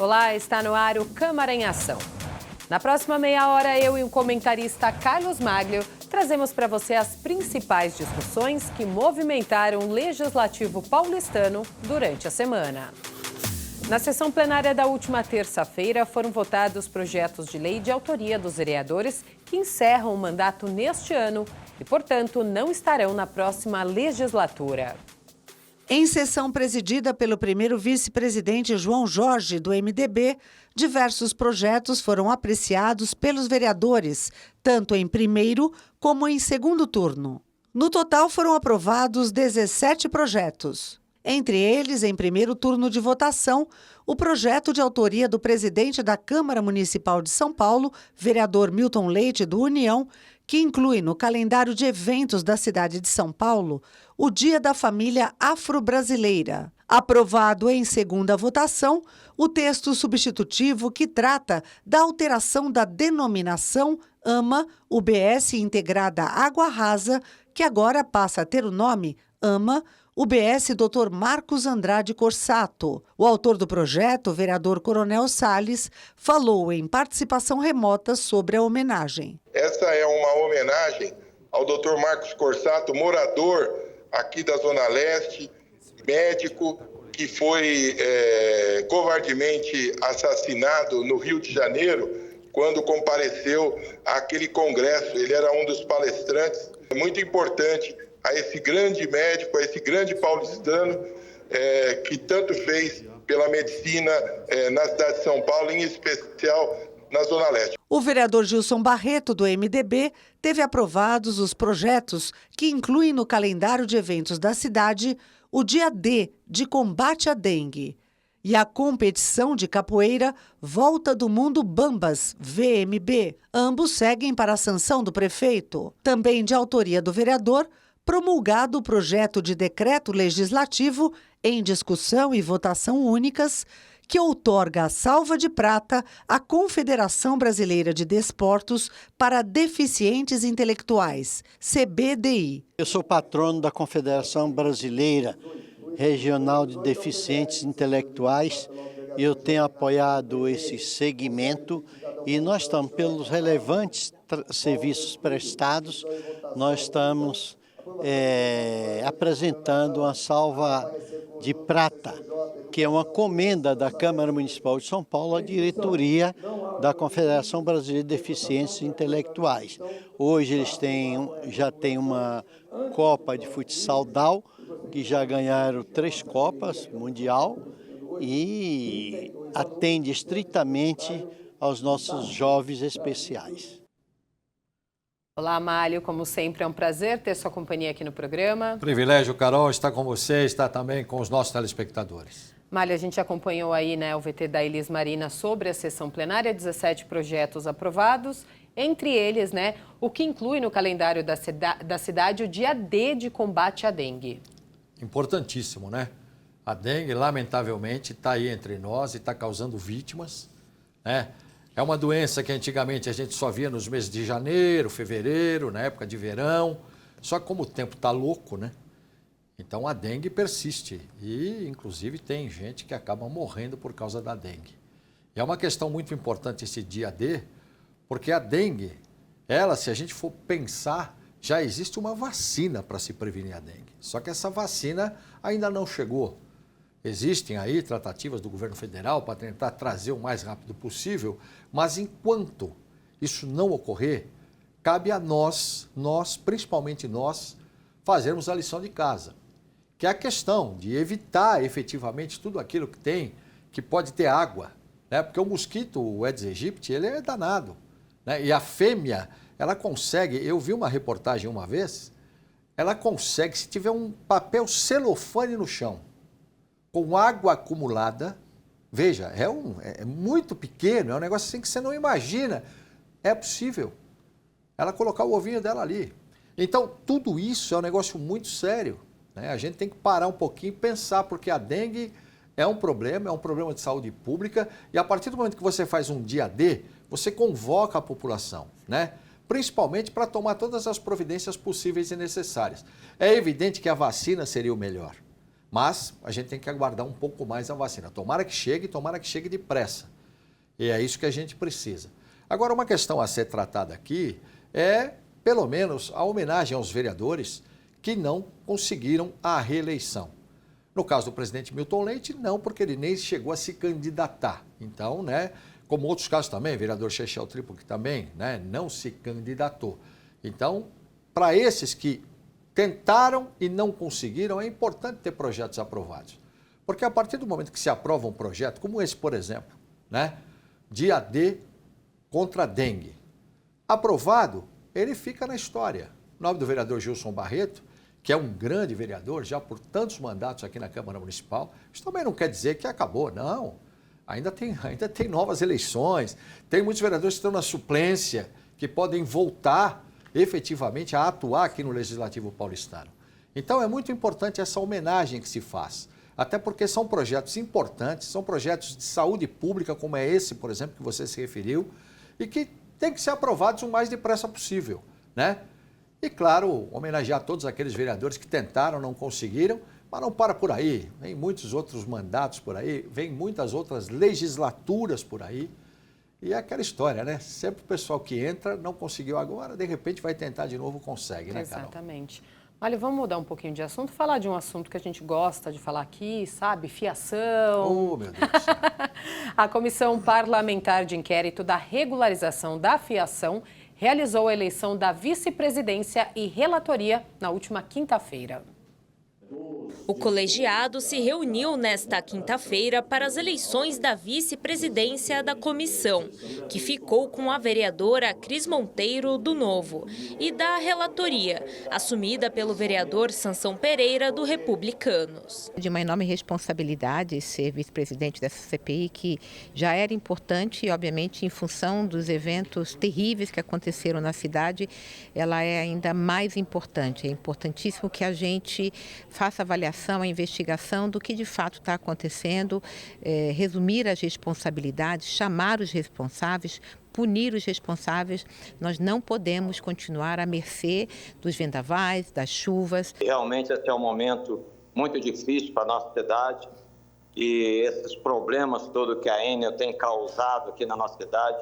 Olá, está no ar o Câmara em Ação. Na próxima meia hora, eu e o comentarista Carlos Maglio trazemos para você as principais discussões que movimentaram o Legislativo paulistano durante a semana. Na sessão plenária da última terça-feira, foram votados projetos de lei de autoria dos vereadores que encerram o mandato neste ano e, portanto, não estarão na próxima legislatura. Em sessão presidida pelo primeiro vice-presidente João Jorge, do MDB, diversos projetos foram apreciados pelos vereadores, tanto em primeiro como em segundo turno. No total, foram aprovados 17 projetos. Entre eles, em primeiro turno de votação, o projeto de autoria do presidente da Câmara Municipal de São Paulo, vereador Milton Leite, do União, que inclui no calendário de eventos da cidade de São Paulo o Dia da Família Afro-Brasileira. Aprovado em segunda votação, o texto substitutivo que trata da alteração da denominação AMA UBS Integrada Água Rasa, que agora passa a ter o nome AMA UBS Dr. Marcos Andrade Corsato. O autor do projeto, o vereador Coronel Salles, falou em participação remota sobre a homenagem. Essa é uma homenagem ao Dr. Marcos Corsato, morador aqui da Zona Leste, médico que foi covardemente assassinado no Rio de Janeiro quando compareceu àquele congresso. Ele era um dos palestrantes. É muito importante a esse grande médico, a esse grande paulistano que tanto fez pela medicina na cidade de São Paulo, em especial na Zona Leste. O vereador Gilson Barreto, do MDB, teve aprovados os projetos que incluem no calendário de eventos da cidade o Dia D de combate à dengue e a competição de capoeira Volta do Mundo Bambas, VMB. Ambos seguem para a sanção do prefeito. Também de autoria do vereador, promulgado o projeto de decreto legislativo em discussão e votação únicas, que outorga a salva de prata à Confederação Brasileira de Desportos para Deficientes Intelectuais, CBDI. Eu sou patrono da Confederação Brasileira Regional de Deficientes Intelectuais e eu tenho apoiado esse segmento e nós estamos, pelos relevantes serviços prestados, nós estamos apresentando uma salva de prata, que é uma comenda da Câmara Municipal de São Paulo à diretoria da Confederação Brasileira de Deficientes Intelectuais. Hoje eles já têm uma Copa de Futsal DAO, que já ganharam 3 Copas Mundial e atende estritamente aos nossos jovens especiais. Olá, Amálio. Como sempre, é um prazer ter sua companhia aqui no programa. Privilégio, Carol, estar com você, estar também com os nossos telespectadores. Amálio, a gente acompanhou aí, o VT da Elis Marina sobre a sessão plenária, 17 projetos aprovados, entre eles, o que inclui no calendário da cidade o Dia D de combate à dengue. Importantíssimo, né? A dengue, lamentavelmente, está aí entre nós e está causando vítimas, né? É uma doença que antigamente a gente só via nos meses de janeiro, fevereiro, na época de verão. Só que como o tempo está louco, né? Então a dengue persiste e, inclusive, tem gente que acaba morrendo por causa da dengue. E é uma questão muito importante esse dia D, porque a dengue, se a gente for pensar, já existe uma vacina para se prevenir a dengue. Só que essa vacina ainda não chegou. Existem aí tratativas do governo federal para tentar trazer o mais rápido possível, mas enquanto isso não ocorrer, cabe a nós, principalmente nós, fazermos a lição de casa, que é a questão de evitar efetivamente tudo aquilo que pode ter água, né? Porque o mosquito, o Aedes aegypti, ele é danado, né? E a fêmea, ela consegue, eu vi uma reportagem uma vez, ela consegue, se tiver um papel celofane no chão, com água acumulada, veja, é muito pequeno, é um negócio assim que você não imagina. É possível ela colocar o ovinho dela ali. Então, tudo isso é um negócio muito sério, né? A gente tem que parar um pouquinho e pensar, porque a dengue é um problema de saúde pública, e a partir do momento que você faz um dia D, você convoca a população, né? Principalmente para tomar todas as providências possíveis e necessárias. É evidente que a vacina seria o melhor. Mas a gente tem que aguardar um pouco mais a vacina. Tomara que chegue depressa. E é isso que a gente precisa. Agora, uma questão a ser tratada aqui é, pelo menos, a homenagem aos vereadores que não conseguiram a reeleição. No caso do presidente Milton Leite, não, porque ele nem chegou a se candidatar. Então, né, como outros casos também, vereador Chechel Tripo, que também, né, não se candidatou. Então, para esses que tentaram e não conseguiram, é importante ter projetos aprovados. Porque a partir do momento que se aprova um projeto, como esse, por exemplo, né, de AD contra a dengue, aprovado, ele fica na história. O nome do vereador Gilson Barreto, que é um grande vereador, já por tantos mandatos aqui na Câmara Municipal, isso também não quer dizer que acabou, não. Ainda tem novas eleições, tem muitos vereadores que estão na suplência, que podem voltar efetivamente a atuar aqui no Legislativo paulistano. Então é muito importante essa homenagem que se faz, até porque são projetos importantes, são projetos de saúde pública, como é esse, por exemplo, que você se referiu, e que tem que ser aprovados o mais depressa possível, né? E, claro, homenagear todos aqueles vereadores que tentaram, não conseguiram, mas não para por aí. Vem muitos outros mandatos por aí, vem muitas outras legislaturas por aí. E é aquela história, né? Sempre o pessoal que entra não conseguiu agora, de repente vai tentar de novo, consegue, né, Carol? Exatamente. Olha, vamos mudar um pouquinho de assunto, falar de um assunto que a gente gosta de falar aqui, sabe? Fiação. Oh, meu Deus do céu. A Comissão Parlamentar de Inquérito da Regularização da Fiação realizou a eleição da vice-presidência e relatoria na última quinta-feira. O colegiado se reuniu nesta quinta-feira para as eleições da vice-presidência da comissão, que ficou com a vereadora Cris Monteiro, do Novo, e da relatoria, assumida pelo vereador Sansão Pereira, do Republicanos. De uma enorme responsabilidade ser vice-presidente dessa CPI, que já era importante e, obviamente, em função dos eventos terríveis que aconteceram na cidade, ela é ainda mais importante. É importantíssimo que a gente faça avaliação, a investigação do que de fato está acontecendo, resumir as responsabilidades, chamar os responsáveis, punir os responsáveis. Nós não podemos continuar à mercê dos vendavais, das chuvas. Realmente esse é um momento muito difícil para a nossa cidade e esses problemas todos que a Enel tem causado aqui na nossa cidade,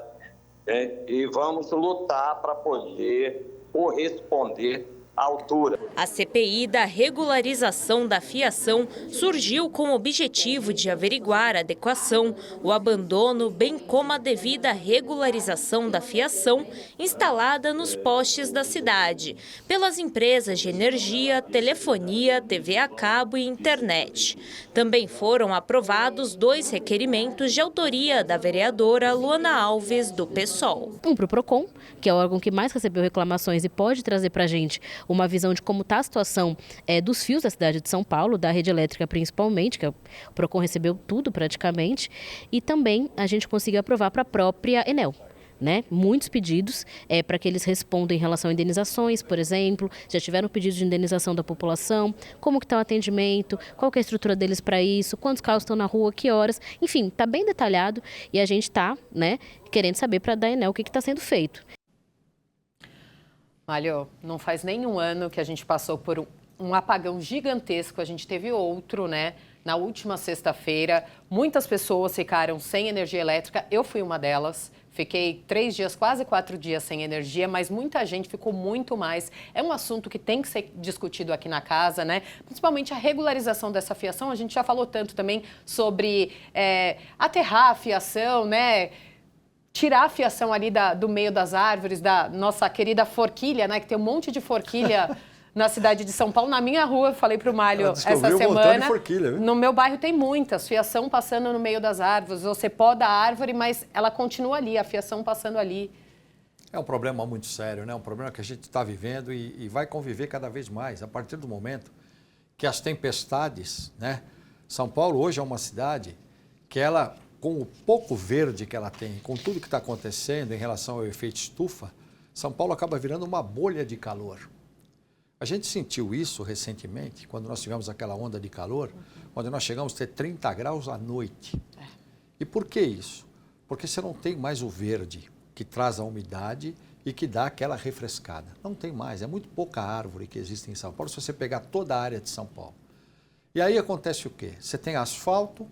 e vamos lutar para poder corresponder à altura. A CPI da regularização da fiação surgiu com o objetivo de averiguar a adequação, o abandono, bem como a devida regularização da fiação instalada nos postes da cidade, pelas empresas de energia, telefonia, TV a cabo e internet. Também foram aprovados 2 requerimentos de autoria da vereadora Luana Alves, do PSOL. Um para o PROCON, que é o órgão que mais recebeu reclamações e pode trazer para a gente uma visão de como está a situação dos fios da cidade de São Paulo, da rede elétrica principalmente, que o PROCON recebeu tudo praticamente, e também a gente conseguiu aprovar para a própria Enel. Né? Muitos pedidos para que eles respondam em relação a indenizações, por exemplo, já tiveram pedidos de indenização da população, como que está o atendimento, qual que é a estrutura deles para isso, quantos carros estão na rua, que horas, enfim, está bem detalhado e a gente está, né, querendo saber para a Enel o que está sendo feito. Mário, não faz nem um ano que a gente passou por um apagão gigantesco, a gente teve outro, né? Na última sexta-feira, muitas pessoas ficaram sem energia elétrica, eu fui uma delas. Fiquei 3 dias, quase 4 dias sem energia, mas muita gente ficou muito mais. É um assunto que tem que ser discutido aqui na casa, né? Principalmente a regularização dessa fiação. A gente já falou tanto também sobre aterrar a fiação, né? Tirar a fiação ali do meio das árvores, da nossa querida forquilha, né? Que tem um monte de forquilha na cidade de São Paulo. Na minha rua, eu falei para o Mário essa semana, forquilha, no meu bairro tem muitas, fiação passando no meio das árvores. Você poda a árvore, mas ela continua ali, a fiação passando ali. É um problema muito sério, né? Um problema que a gente está vivendo e vai conviver cada vez mais. A partir do momento que as tempestades, né? São Paulo hoje é uma cidade que ela, com o pouco verde que ela tem, com tudo que está acontecendo em relação ao efeito estufa, São Paulo acaba virando uma bolha de calor. A gente sentiu isso recentemente, quando nós tivemos aquela onda de calor, onde nós chegamos a ter 30 graus à noite. E por que isso? Porque você não tem mais o verde, que traz a umidade e que dá aquela refrescada. Não tem mais, é muito pouca árvore que existe em São Paulo, se você pegar toda a área de São Paulo. E aí acontece o quê? Você tem asfalto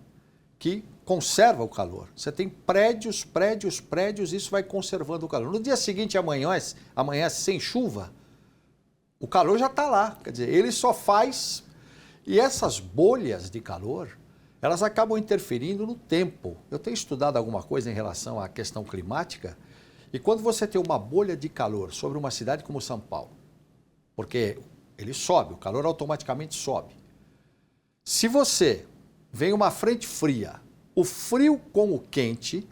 que conserva o calor. Você tem prédios, isso vai conservando o calor. No dia seguinte amanhece sem chuva, o calor já está lá. Quer dizer, ele só faz... E essas bolhas de calor, elas acabam interferindo no tempo. Eu tenho estudado alguma coisa em relação à questão climática, e quando você tem uma bolha de calor sobre uma cidade como São Paulo, porque ele sobe, o calor automaticamente sobe. Se você vem uma frente fria, o frio com o quente,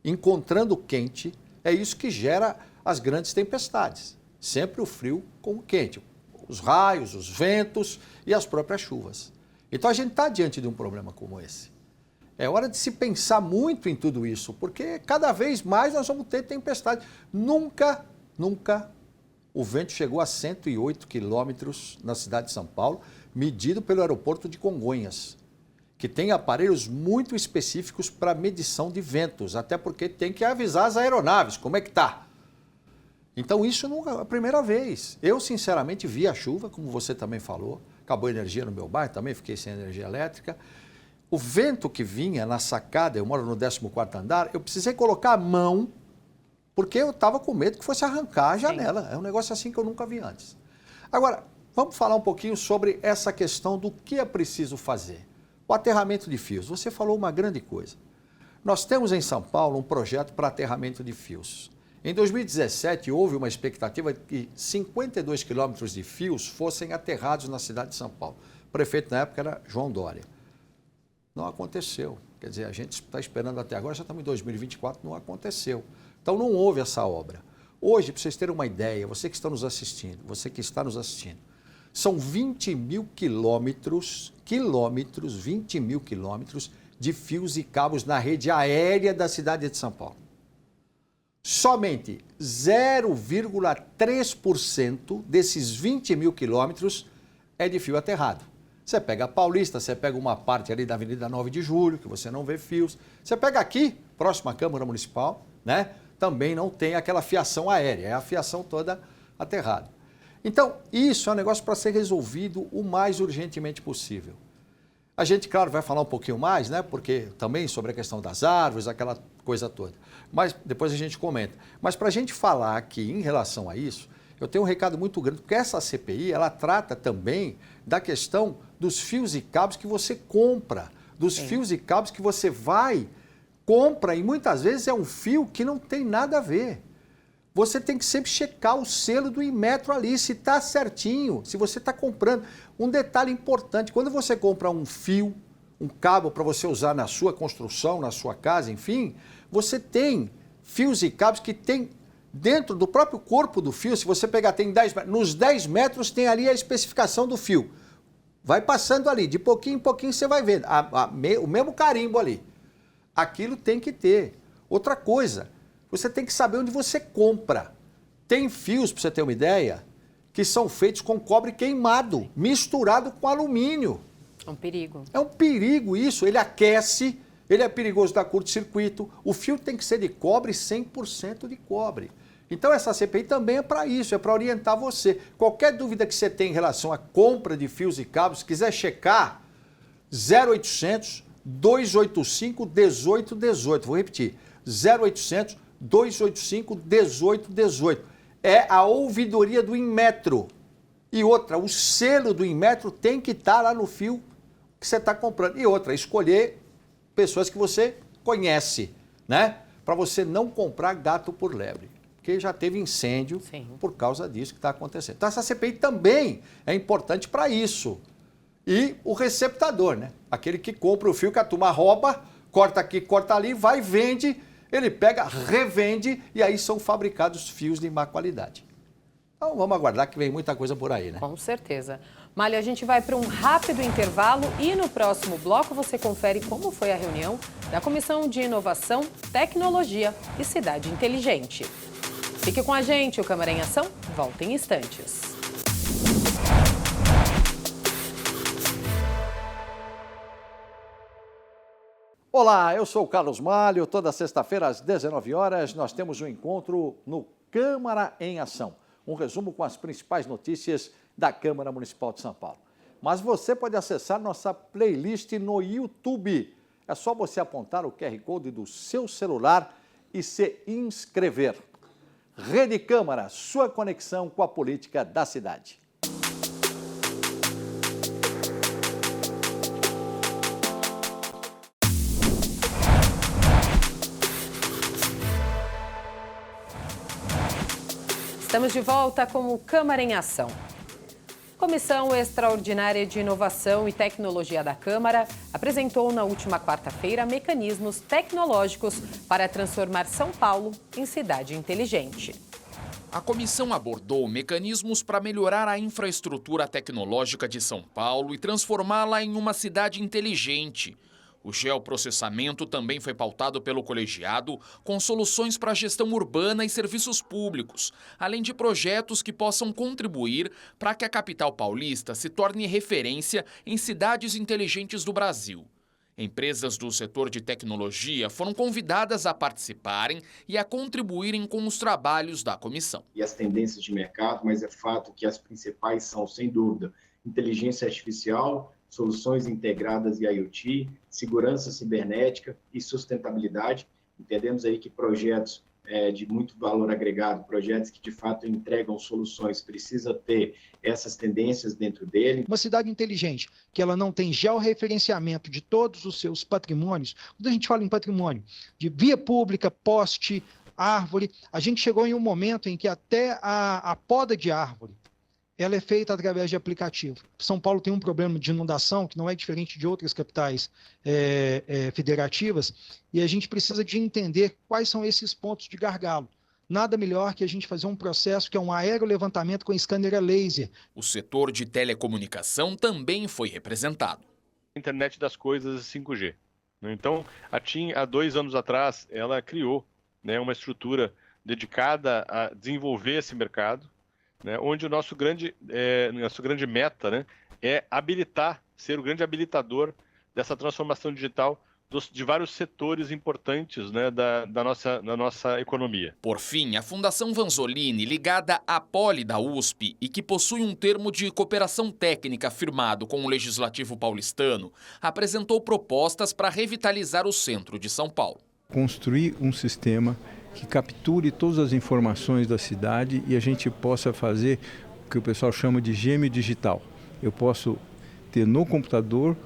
encontrando o quente, é isso que gera as grandes tempestades. Sempre o frio com o quente, os raios, os ventos e as próprias chuvas. Então a gente está diante de um problema como esse. É hora de se pensar muito em tudo isso, porque cada vez mais nós vamos ter tempestade. Nunca o vento chegou a 108 quilômetros na cidade de São Paulo, medido pelo aeroporto de Congonhas, que tem aparelhos muito específicos para medição de ventos, até porque tem que avisar as aeronaves como é que está. Então isso não é a primeira vez. Eu sinceramente vi a chuva, como você também falou, acabou a energia no meu bairro, também fiquei sem energia elétrica. O vento que vinha na sacada, eu moro no 14º andar, eu precisei colocar a mão, porque eu estava com medo que fosse arrancar a janela. É um negócio assim que eu nunca vi antes. Agora, vamos falar um pouquinho sobre essa questão do que é preciso fazer. O aterramento de fios. Você falou uma grande coisa. Nós temos em São Paulo um projeto para aterramento de fios. Em 2017, houve uma expectativa de que 52 quilômetros de fios fossem aterrados na cidade de São Paulo. O prefeito na época era João Dória. Não aconteceu. Quer dizer, a gente está esperando até agora, já estamos em 2024, não aconteceu. Então não houve essa obra. Hoje, para vocês terem uma ideia, você que está nos assistindo, são 20 mil quilômetros, 20 mil quilômetros de fios e cabos na rede aérea da cidade de São Paulo. Somente 0,3% desses 20 mil quilômetros é de fio aterrado. Você pega a Paulista, você pega uma parte ali da Avenida 9 de Julho, que você não vê fios. Você pega aqui, próximo à Câmara Municipal, né? Também não tem aquela fiação aérea, é a fiação toda aterrada. Então, isso é um negócio para ser resolvido o mais urgentemente possível. A gente, claro, vai falar um pouquinho mais, né? Porque também sobre a questão das árvores, aquela coisa toda. Mas depois a gente comenta. Mas para a gente falar aqui em relação a isso, eu tenho um recado muito grande, porque essa CPI, ela trata também da questão dos fios e cabos que você compra, dos fios e cabos que você compra, e muitas vezes é um fio que não tem nada a ver. Você tem que sempre checar o selo do Inmetro ali, se está certinho, se você está comprando. Um detalhe importante, quando você compra um fio, um cabo para você usar na sua construção, na sua casa, enfim, você tem fios e cabos que tem dentro do próprio corpo do fio, se você pegar, tem 10 metros, nos 10 metros tem ali a especificação do fio. Vai passando ali, de pouquinho em pouquinho você vai vendo, o mesmo carimbo ali. Aquilo tem que ter. Outra coisa, você tem que saber onde você compra. Tem fios, para você ter uma ideia, que são feitos com cobre queimado, misturado com alumínio. É um perigo. É um perigo isso, ele aquece, ele é perigoso dar curto-circuito. O fio tem que ser de cobre, 100% de cobre. Então essa CPI também é para isso, é para orientar você. Qualquer dúvida que você tem em relação à compra de fios e cabos, se quiser checar, 0800 285 1818. Vou repetir, 0800 285 1818. É a ouvidoria do Inmetro. E outra, o selo do Inmetro tem que estar lá no fio que você está comprando. E outra, escolher pessoas que você conhece, né? Para você não comprar gato por lebre. Porque já teve incêndio por causa disso que está acontecendo. Então essa CPI também é importante para isso. E o receptador, né? Aquele que compra o fio que a turma rouba, corta aqui, corta ali, vai e vende, ele pega, revende e aí são fabricados fios de má qualidade. Então vamos aguardar que vem muita coisa por aí, né? Com certeza. Mália, a gente vai para um rápido intervalo e no próximo bloco você confere como foi a reunião da Comissão de Inovação, Tecnologia e Cidade Inteligente. Fique com a gente, o Câmara em Ação volta em instantes. Olá, eu sou o Carlos Malho. Toda sexta-feira às 19 horas nós temos um encontro no Câmara em Ação. Um resumo com as principais notícias da Câmara Municipal de São Paulo. mas você pode acessar nossa playlist no YouTube. É só você apontar o QR Code do seu celular e se inscrever. Rede Câmara, sua conexão com a política da cidade. Estamos de volta com o Câmara em Ação. Comissão Extraordinária de Inovação e Tecnologia da Câmara apresentou na última quarta-feira mecanismos tecnológicos para transformar São Paulo em cidade inteligente. A comissão abordou mecanismos para melhorar a infraestrutura tecnológica de São Paulo e transformá-la em uma cidade inteligente. O geoprocessamento também foi pautado pelo colegiado com soluções para a gestão urbana e serviços públicos, além de projetos que possam contribuir para que a capital paulista se torne referência em cidades inteligentes do Brasil. Empresas do setor de tecnologia foram convidadas a participarem e a contribuírem com os trabalhos da comissão. E as tendências de mercado, mas é fato que as principais são, sem dúvida, inteligência artificial, soluções integradas e IoT, segurança cibernética e sustentabilidade. Entendemos aí que projetos de muito valor agregado, projetos que de fato entregam soluções, precisa ter essas tendências dentro dele. Uma cidade inteligente, que ela não tem georreferenciamento de todos os seus patrimônios. Quando a gente fala em patrimônio, de via pública, poste, árvore, a gente chegou em um momento em que até a poda de árvore, ela é feita através de aplicativo. São Paulo tem um problema de inundação que não é diferente de outras capitais federativas, e a gente precisa de entender quais são esses pontos de gargalo. Nada melhor que a gente fazer um processo que é um aerolevantamento com scanner a laser. O setor de telecomunicação também foi representado. Internet das coisas 5G. Então, a TIM, há 2 anos atrás, ela criou, uma estrutura dedicada a desenvolver esse mercado, onde nossa grande meta é habilitar, ser o grande habilitador dessa transformação digital de vários setores importantes da nossa economia. Por fim, a Fundação Vanzolini, ligada à Poli da USP e que possui um termo de cooperação técnica firmado com o Legislativo paulistano, apresentou propostas para revitalizar o centro de São Paulo. Construir um sistema que capture todas as informações da cidade e a gente possa fazer o que o pessoal chama de gêmeo digital. Eu posso ter no computador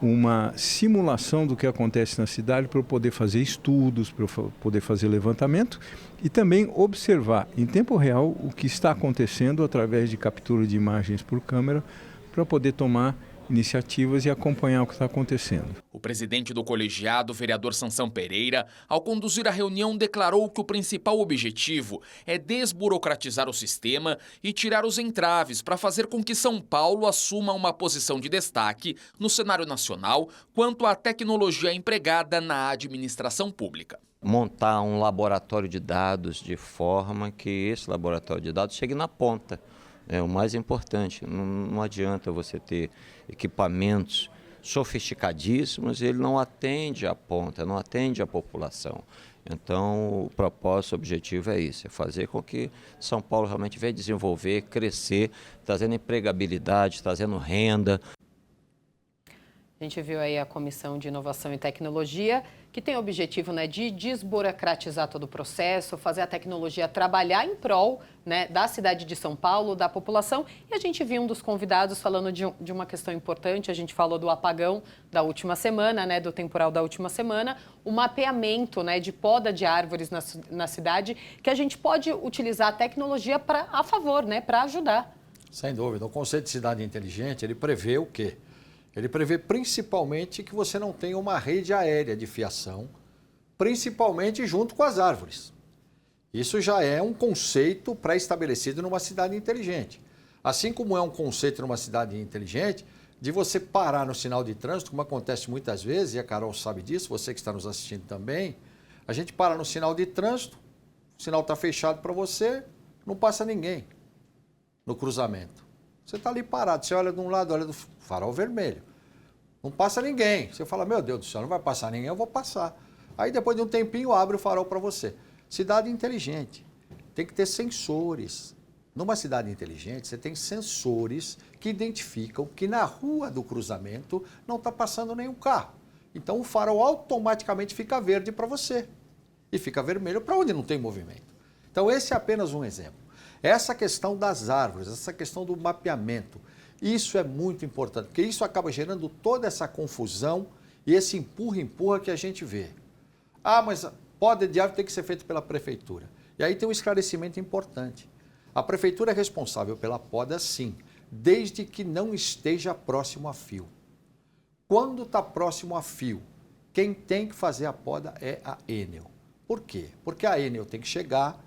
uma simulação do que acontece na cidade para eu poder fazer estudos, para eu poder fazer levantamento e também observar em tempo real o que está acontecendo através de captura de imagens por câmera para poder tomar iniciativas e acompanhar o que está acontecendo. O presidente do colegiado, vereador Sansão Pereira, ao conduzir a reunião, declarou que o principal objetivo é desburocratizar o sistema e tirar os entraves para fazer com que São Paulo assuma uma posição de destaque no cenário nacional quanto à tecnologia empregada na administração pública. Montar um laboratório de dados de forma que esse laboratório de dados chegue na ponta. É o mais importante. Não adianta você ter equipamentos sofisticadíssimos e ele não atende a ponta, não atende a população. Então, o propósito, o objetivo é isso, é fazer com que São Paulo realmente venha desenvolver, crescer, trazendo empregabilidade, trazendo renda. A gente viu aí a Comissão de Inovação e Tecnologia, que tem o objetivo de desburocratizar todo o processo, fazer a tecnologia trabalhar em prol da cidade de São Paulo, da população. E a gente viu um dos convidados falando de uma questão importante, a gente falou do apagão da última semana, do temporal da última semana, o mapeamento de poda de árvores na cidade, que a gente pode utilizar a tecnologia a favor, para ajudar. Sem dúvida. O conceito de cidade inteligente, ele prevê o quê? Ele prevê principalmente que você não tenha uma rede aérea de fiação, principalmente junto com as árvores. Isso já é um conceito pré-estabelecido numa cidade inteligente. Assim como é um conceito numa cidade inteligente de você parar no sinal de trânsito, como acontece muitas vezes, e a Carol sabe disso, você que está nos assistindo também, a gente para no sinal de trânsito, o sinal está fechado para você, não passa ninguém no cruzamento. Você está ali parado, você olha de um lado, olha do farol vermelho. Não passa ninguém. Você fala, meu Deus do céu, não vai passar ninguém, eu vou passar. Aí depois de um tempinho abre o farol para você. Cidade inteligente. Tem que ter sensores. Numa cidade inteligente, você tem sensores que identificam que na rua do cruzamento não está passando nenhum carro. Então o farol automaticamente fica verde para você e fica vermelho para onde não tem movimento. Então esse é apenas um exemplo. Essa questão das árvores, essa questão do mapeamento, isso é muito importante, porque isso acaba gerando toda essa confusão e esse empurra-empurra que a gente vê. Ah, mas a poda de árvore tem que ser feita pela prefeitura. E aí tem um esclarecimento importante. A prefeitura é responsável pela poda, sim, desde que não esteja próximo a fio. Quando está próximo a fio, quem tem que fazer a poda é a Enel. Por quê? Porque a Enel tem que chegar,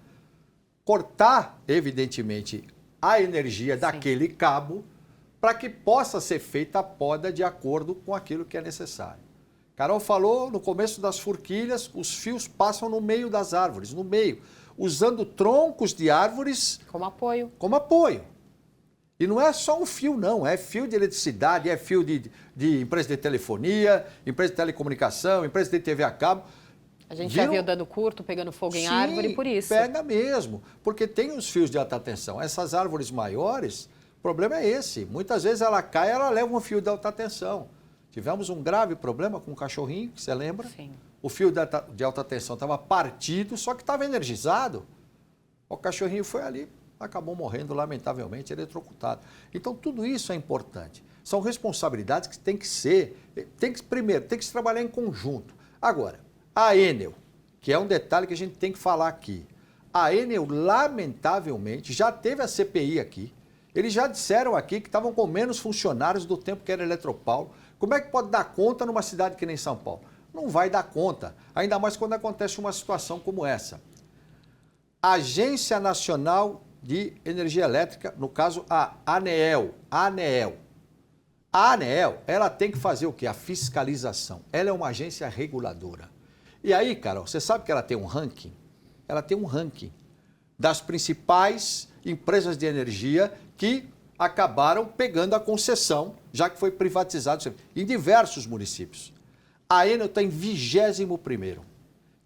cortar, evidentemente, a energia daquele cabo para que possa ser feita a poda de acordo com aquilo que é necessário. Carol falou, no começo das forquilhas, os fios passam no meio das árvores, no meio, usando troncos de árvores como apoio. Como apoio. E não é só um fio, não. É fio de eletricidade, é fio de empresa de telefonia, empresa de telecomunicação, empresa de TV a cabo. A gente já viu dando curto, pegando fogo em árvore, por isso. Pega mesmo, porque tem os fios de alta tensão. Essas árvores maiores, o problema é esse. Muitas vezes ela cai, ela leva um fio de alta tensão. Tivemos um grave problema com um cachorrinho, que você lembra? Sim. O fio de alta tensão estava partido, só que estava energizado. O cachorrinho foi ali, acabou morrendo, lamentavelmente, eletrocutado. Então, tudo isso é importante. São responsabilidades que tem que ser, primeiro, tem que se trabalhar em conjunto. Agora, a Enel, que é um detalhe que a gente tem que falar aqui. A Enel, lamentavelmente, já teve a CPI aqui. Eles já disseram aqui que estavam com menos funcionários do tempo que era Eletropaulo. Como é que pode dar conta numa cidade que nem São Paulo? Não vai dar conta, ainda mais quando acontece uma situação como essa. A Agência Nacional de Energia Elétrica, no caso a ANEEL. A ANEEL, ela tem que fazer o quê? A fiscalização. Ela é uma agência reguladora. E aí, Carol, você sabe que ela tem um ranking? Ela tem um ranking das principais empresas de energia que acabaram pegando a concessão, já que foi privatizado em diversos municípios. A Enel está em 21º.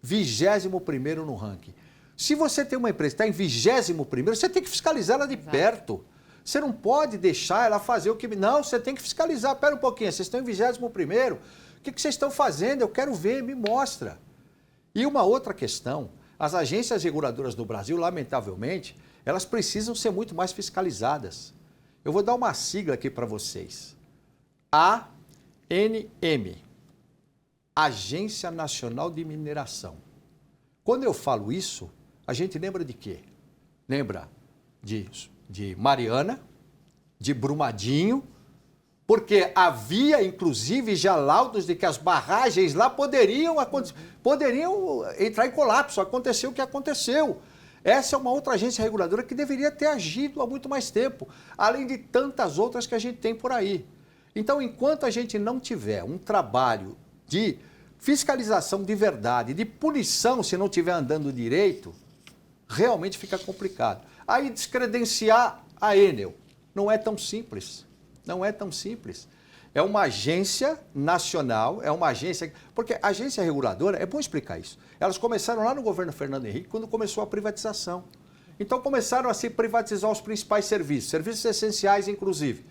21º no ranking. Se você tem uma empresa que está em 21º, você tem que fiscalizar ela de perto. Você não pode deixar ela fazer o que... Não, você tem que fiscalizar. Espera um pouquinho, vocês estão em 21º. O que vocês estão fazendo? Eu quero ver, me mostra. E uma outra questão, as agências reguladoras no Brasil, lamentavelmente, elas precisam ser muito mais fiscalizadas. Eu vou dar uma sigla aqui para vocês. ANM, Agência Nacional de Mineração. Quando eu falo isso, a gente lembra de quê? Lembra de Mariana, de Brumadinho, porque havia, inclusive, já laudos de que as barragens lá poderiam entrar em colapso. Aconteceu o que aconteceu. Essa é uma outra agência reguladora que deveria ter agido há muito mais tempo, além de tantas outras que a gente tem por aí. Então, enquanto a gente não tiver um trabalho de fiscalização de verdade, de punição se não estiver andando direito, realmente fica complicado. Aí descredenciar a Enel não é tão simples. Não é tão simples. É uma agência nacional, é uma agência... Porque a agência reguladora, é bom explicar isso. Elas começaram lá no governo Fernando Henrique, quando começou a privatização. Então começaram a se privatizar os principais serviços, serviços essenciais inclusive.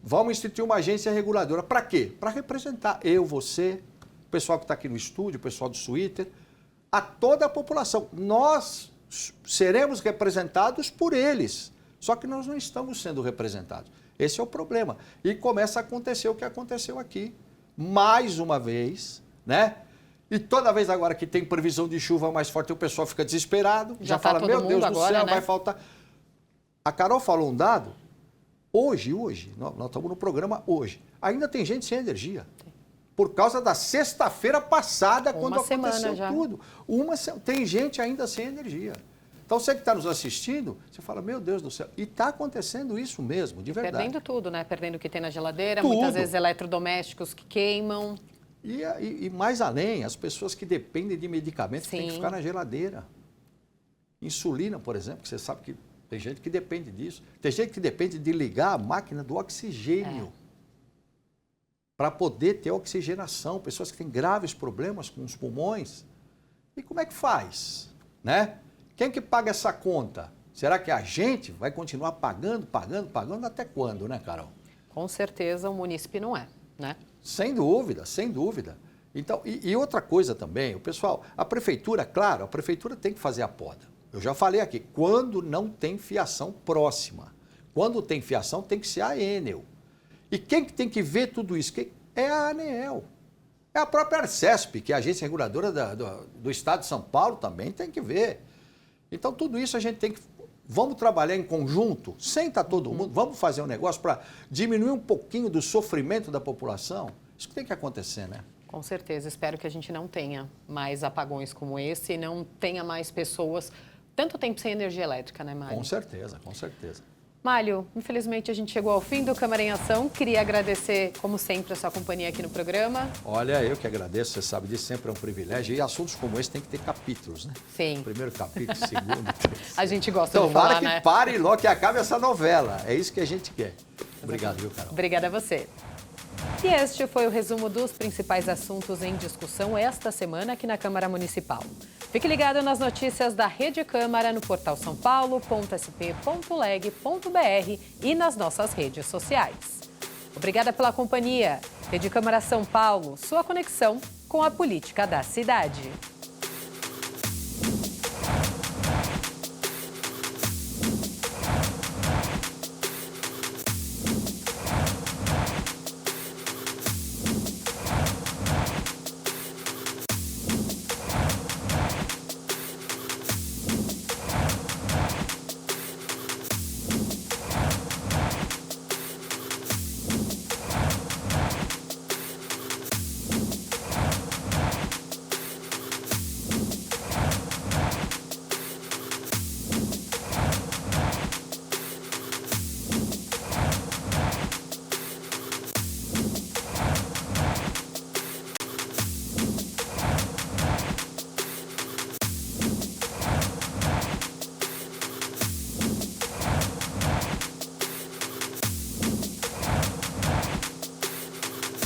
Vamos instituir uma agência reguladora. Para quê? Para representar eu, você, o pessoal que está aqui no estúdio, o pessoal do Twitter, a toda a população. Nós seremos representados por eles, só que nós não estamos sendo representados. Esse é o problema. E começa a acontecer o que aconteceu aqui. Mais uma vez, né? E toda vez agora que tem previsão de chuva mais forte, o pessoal fica desesperado. Já fala, meu Deus do céu, vai faltar. A Carol falou um dado. Hoje, nós estamos no programa hoje. Ainda tem gente sem energia. Por causa da sexta-feira passada, quando aconteceu tudo. Tem gente ainda sem energia. Então, você que está nos assistindo, você fala, meu Deus do céu, e está acontecendo isso mesmo, de verdade. Perdendo tudo, né? Perdendo o que tem na geladeira, tudo. Muitas vezes eletrodomésticos que queimam. E mais além, as pessoas que dependem de medicamentos têm que ficar na geladeira. Insulina, por exemplo, que você sabe que tem gente que depende disso. Tem gente que depende de ligar a máquina do oxigênio para poder ter oxigenação. Pessoas que têm graves problemas com os pulmões. E como é que faz, né? Quem que paga essa conta? Será que a gente vai continuar pagando até quando, né, Carol? Com certeza o munícipe não é, né? Sem dúvida, sem dúvida. Então, e outra coisa também, o pessoal, a prefeitura, claro, a prefeitura tem que fazer a poda. Eu já falei aqui, quando não tem fiação próxima. Quando tem fiação, tem que ser a Enel. E quem que tem que ver tudo isso? É a ANEEL. É a própria Arcesp, que é a agência reguladora do Estado de São Paulo, também tem que ver. Então, tudo isso a gente tem que... Vamos trabalhar em conjunto, senta todo mundo, vamos fazer um negócio para diminuir um pouquinho do sofrimento da população. Isso que tem que acontecer, né? Com certeza, espero que a gente não tenha mais apagões como esse e não tenha mais pessoas tanto tempo sem energia elétrica, né, Mário? Com certeza, com certeza. Mário, infelizmente a gente chegou ao fim do Câmara em Ação. Queria agradecer, como sempre, a sua companhia aqui no programa. Olha, eu que agradeço, você sabe disso, sempre é um privilégio. E assuntos como esse tem que ter capítulos, né? Sim. Primeiro capítulo, segundo, terceiro. A gente gosta de Tomara falar, que né? pare logo, que acabe essa novela. É isso que a gente quer. Obrigado, viu, Carol? Obrigada a você. E este foi o resumo dos principais assuntos em discussão esta semana aqui na Câmara Municipal. Fique ligado nas notícias da Rede Câmara no portal sãopaulo.sp.leg.br e nas nossas redes sociais. Obrigada pela companhia. Rede Câmara São Paulo, sua conexão com a política da cidade.